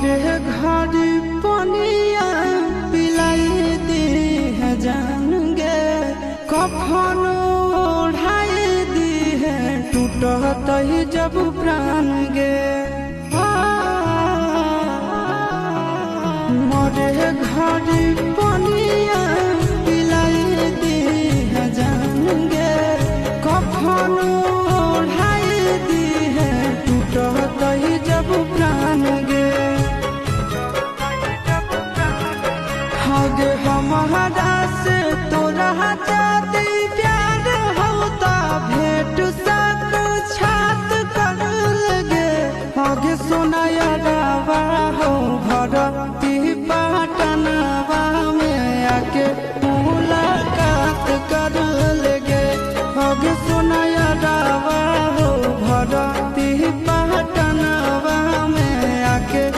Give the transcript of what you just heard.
मोरे घर पनिया पिलाई दी है जान गे, कफन ओढ़ाई दी है टूटत ही जब प्राण गे। मोरे घर पनिया पिलाई दी है जान गे, कफन ओढ़ाई दी है टूटत ही जब प्राण गे। हगे हमारा